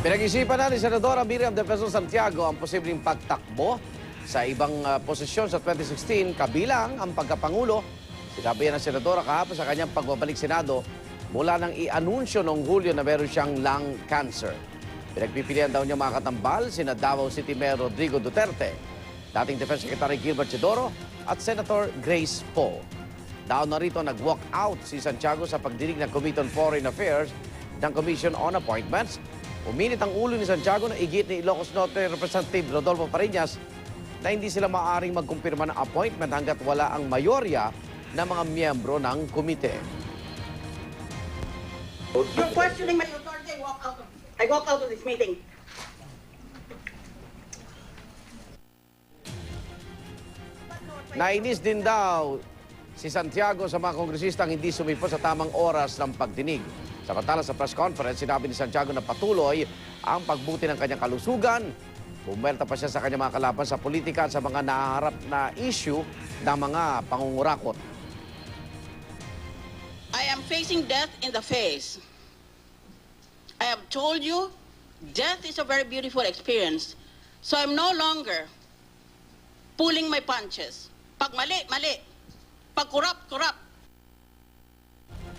Pinag-isipan na ni Senadora Miriam Defensor Santiago ang posibleng pagtakbo sa ibang posisyon sa 2016, kabilang ang pagkapangulo. Sinabi ng Senadora kahapon sa kanyang pagbabalik Senado mula nang i-anunsyo noong Hulyo na meron siyang lung cancer. Pinagpipilian daw niya mga katambal, sina Davao City Mayor Rodrigo Duterte, dating Defense Secretary Gilbert Chidoro at Senator Grace Poe. Daw na rito nag-walk out si Santiago sa pagdinig ng Committee on Foreign Affairs ng Commission on Appointments. Uminit ang ulo ni Santiago na igit ni Ilocos Norte Representative Rodolfo Pariñas na hindi sila maaaring magkumpirma ng appointment hanggat wala ang mayorya ng mga miyembro ng komite. You're questioning my authority. I walk out of this meeting. Nainis din daw si Santiago sa mga kongresistang hindi sumipot sa tamang oras ng pagdinig. Samantala sa press conference, sinabi ni Santiago na patuloy ang pagbuti ng kanyang kalusugan. Bumelta pa siya sa kanyang mga kalaban sa politika at sa mga nahaharap na issue ng mga pangungurakot. I am facing death in the face. I have told you, death is a very beautiful experience. So I'm no longer pulling my punches. Pag mali, mali. Pag corrupt, corrupt.